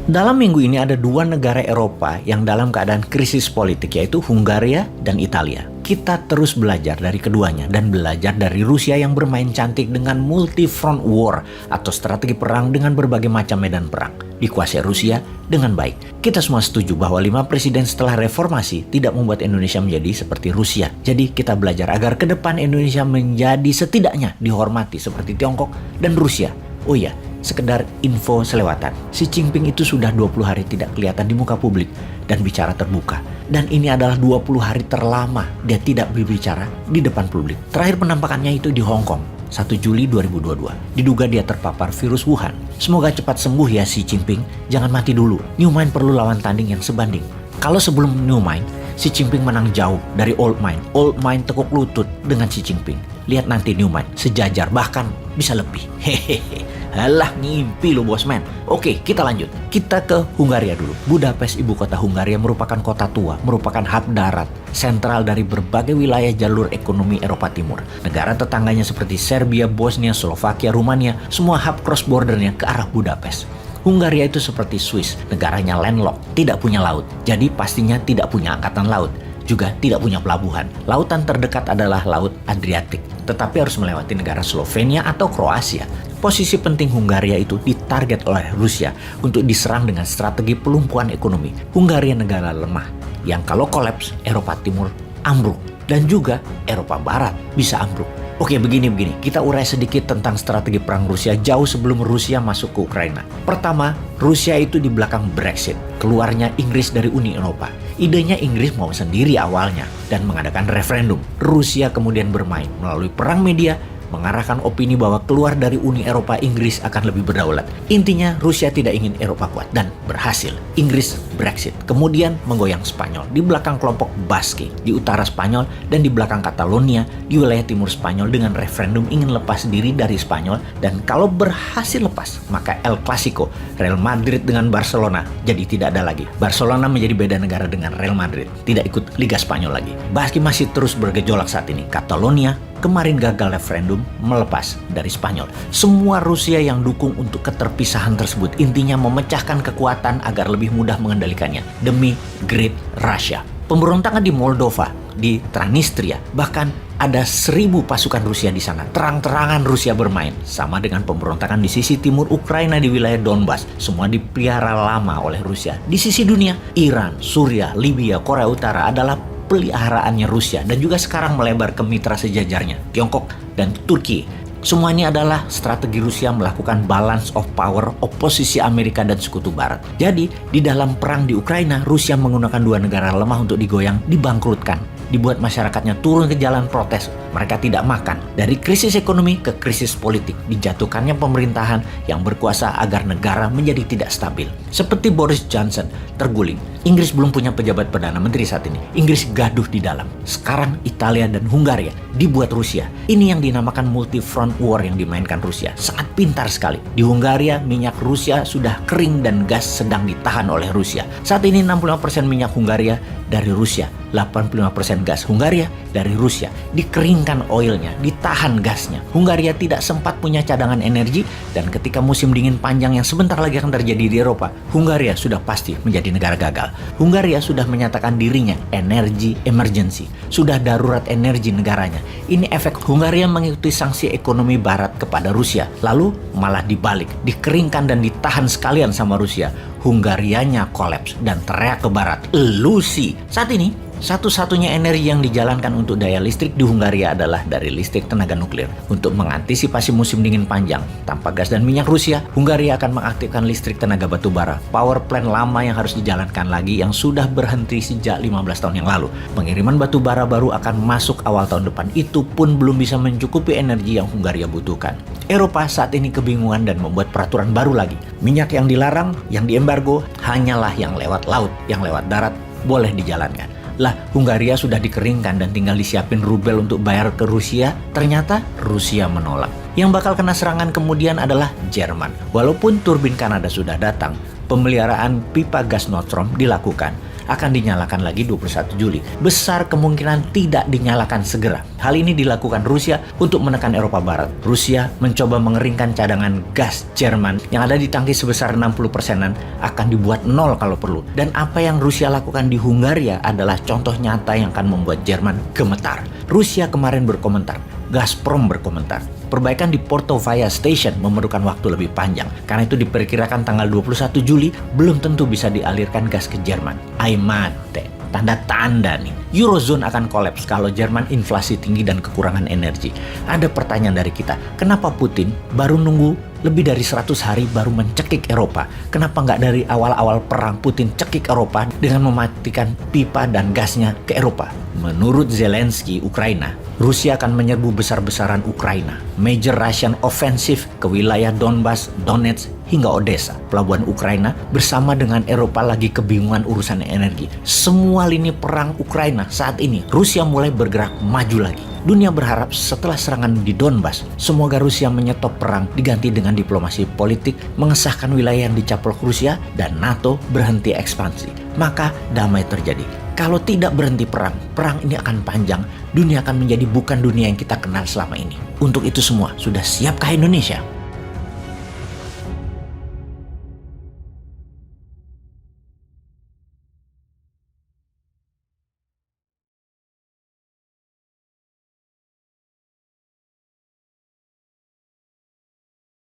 Dalam minggu ini ada dua negara Eropa yang dalam keadaan krisis politik, yaitu Hungaria dan Italia. Kita terus belajar dari keduanya dan belajar dari Rusia yang bermain cantik dengan multi-front war atau strategi perang dengan berbagai macam medan perang. Dikuasai Rusia dengan baik. Kita semua setuju bahwa 5 presiden setelah reformasi tidak membuat Indonesia menjadi seperti Rusia. Jadi kita belajar agar ke depan Indonesia menjadi setidaknya dihormati seperti Tiongkok dan Rusia. Oh iya, sekedar info selewatan. Xi Jinping itu sudah 20 hari tidak kelihatan di muka publik dan bicara terbuka. Dan ini adalah 20 hari terlama dia tidak berbicara di depan publik. Terakhir penampakannya itu di Hong Kong, 1 Juli 2022. Diduga dia terpapar virus Wuhan. Semoga cepat sembuh ya Xi Jinping. Jangan mati dulu. New Mind perlu lawan tanding yang sebanding. Kalau sebelum New Mind, Xi Jinping menang jauh dari Old Mind. Old Mind tekuk lutut dengan Xi Jinping. Lihat nanti New Mind, sejajar bahkan bisa lebih. Hehehe. Halah, ngimpi lo bosman. Oke, kita lanjut. Kita ke Hungaria dulu. Budapest, ibu kota Hungaria, merupakan kota tua, merupakan hub darat sentral dari berbagai wilayah jalur ekonomi Eropa Timur. Negara tetangganya seperti Serbia, Bosnia, Slovakia, Rumania, semua hub cross bordernya ke arah Budapest. Hungaria itu seperti Swiss, negaranya landlocked, tidak punya laut. Jadi pastinya tidak punya angkatan laut, juga tidak punya pelabuhan. Lautan terdekat adalah Laut Adriatik, tetapi harus melewati negara Slovenia atau Kroasia. Posisi penting Hungaria itu ditarget oleh Rusia untuk diserang dengan strategi pelumpuhan ekonomi. Hungaria negara lemah yang kalau kolaps Eropa Timur ambruk dan juga Eropa Barat bisa ambruk. Oke, begini. Kita urai sedikit tentang strategi perang Rusia jauh sebelum Rusia masuk ke Ukraina. Pertama, Rusia itu di belakang Brexit, keluarnya Inggris dari Uni Eropa. Idenya Inggris mau sendiri awalnya dan mengadakan referendum. Rusia kemudian bermain melalui perang media, mengarahkan opini bahwa keluar dari Uni Eropa Inggris akan lebih berdaulat. Intinya Rusia tidak ingin Eropa kuat dan berhasil. Inggris Brexit, kemudian menggoyang Spanyol di belakang kelompok Basque di utara Spanyol dan di belakang Catalonia di wilayah timur Spanyol dengan referendum ingin lepas diri dari Spanyol, dan kalau berhasil lepas maka El Clasico Real Madrid dengan Barcelona jadi tidak ada lagi. Barcelona menjadi beda negara dengan Real Madrid, tidak ikut Liga Spanyol lagi. Basque masih terus bergejolak saat ini. Catalonia kemarin gagal referendum melepas dari Spanyol. Semua Rusia yang dukung untuk keterpisahan tersebut, intinya memecahkan kekuatan agar lebih mudah mengendalikannya demi Great Russia. Pemberontakan di Moldova, di Transnistria, bahkan ada 1000 pasukan Rusia di sana. Terang-terangan Rusia bermain, sama dengan pemberontakan di sisi timur Ukraina di wilayah Donbas. Semua dipelihara lama oleh Rusia. Di sisi dunia, Iran, Suriah, Libya, Korea Utara adalah peliharaannya Rusia dan juga sekarang melebar ke mitra sejajarnya, Tiongkok dan Turki. Semua ini adalah strategi Rusia melakukan balance of power oposisi Amerika dan Sekutu Barat. Jadi, di dalam perang di Ukraina, Rusia menggunakan dua negara lemah untuk digoyang, dibangkrutkan. Dibuat masyarakatnya turun ke jalan protes. Mereka tidak makan. Dari krisis ekonomi ke krisis politik, dijatuhkannya pemerintahan yang berkuasa agar negara menjadi tidak stabil. Seperti Boris Johnson terguling. Inggris belum punya pejabat Perdana Menteri saat ini. Inggris gaduh di dalam. Sekarang Italia dan Hungaria dibuat Rusia. Ini yang dinamakan multi-front war yang dimainkan Rusia. Sangat pintar sekali. Di Hungaria, minyak Rusia sudah kering dan gas sedang ditahan oleh Rusia. Saat ini 65% minyak Hungaria dari Rusia, 85% gas Hungaria dari Rusia. Dikeringkan oilnya, ditahan gasnya. Hungaria tidak sempat punya cadangan energi, dan ketika musim dingin panjang yang sebentar lagi akan terjadi di Eropa, Hungaria sudah pasti menjadi negara gagal. Hungaria sudah menyatakan dirinya energy emergency, sudah darurat energi negaranya. Ini efek Hungaria mengikuti sanksi ekonomi Barat kepada Rusia, lalu malah dibalik, dikeringkan dan ditahan sekalian sama Rusia. Hungarianya kolaps dan teriak ke Barat, "Lu sih!" Saat ini, satu-satunya energi yang dijalankan untuk daya listrik di Hungaria adalah dari listrik tenaga nuklir. Untuk mengantisipasi musim dingin panjang, tanpa gas dan minyak Rusia, Hungaria akan mengaktifkan listrik tenaga batu bara. Power plant lama yang harus dijalankan lagi yang sudah berhenti sejak 15 tahun yang lalu. Pengiriman batu bara baru akan masuk awal tahun depan. Itu pun belum bisa mencukupi energi yang Hungaria butuhkan. Eropa saat ini kebingungan dan membuat peraturan baru lagi. Minyak yang dilarang, yang diembargo, hanyalah yang lewat laut, yang lewat darat boleh dijalankan. Lah, Hungaria sudah dikeringkan dan tinggal disiapin rubel untuk bayar ke Rusia. Ternyata Rusia menolak. Yang bakal kena serangan kemudian adalah Jerman. Walaupun turbin Kanada sudah datang, pemeliharaan pipa gas Nord Stream dilakukan. akan dinyalakan lagi 21 Juli. Besar kemungkinan tidak dinyalakan segera. Hal ini dilakukan Rusia untuk menekan Eropa Barat. Rusia mencoba mengeringkan cadangan gas Jerman yang ada di tangki sebesar 60%-an akan dibuat nol kalau perlu. Dan apa yang Rusia lakukan di Hungaria adalah contoh nyata yang akan membuat Jerman gemetar. Rusia kemarin berkomentar, Gazprom berkomentar, perbaikan di Portovaya Station memerlukan waktu lebih panjang. Karena itu diperkirakan tanggal 21 Juli belum tentu bisa dialirkan gas ke Jerman. Aimate, tanda-tanda nih. Eurozone akan kolaps kalau Jerman inflasi tinggi dan kekurangan energi. Ada pertanyaan dari kita, kenapa Putin baru nunggu lebih dari 100 hari baru mencekik Eropa? Kenapa nggak dari awal-awal perang Putin cekik Eropa dengan mematikan pipa dan gasnya ke Eropa? Menurut Zelensky, Ukraina, Rusia akan menyerbu besar-besaran Ukraina. Major Russian offensive ke wilayah Donbas, Donetsk, hingga Odessa. Pelabuhan Ukraina bersama dengan Eropa lagi kebingungan urusan energi. Semua lini perang Ukraina saat ini, Rusia mulai bergerak maju lagi. Dunia berharap setelah serangan di Donbas, semoga Rusia menyetop perang diganti dengan diplomasi politik, mengesahkan wilayah yang dicaplok Rusia, dan NATO berhenti ekspansi. Maka damai terjadi. Kalau tidak berhenti perang, perang ini akan panjang, dunia akan menjadi bukan dunia yang kita kenal selama ini. Untuk itu semua, sudah siapkah Indonesia?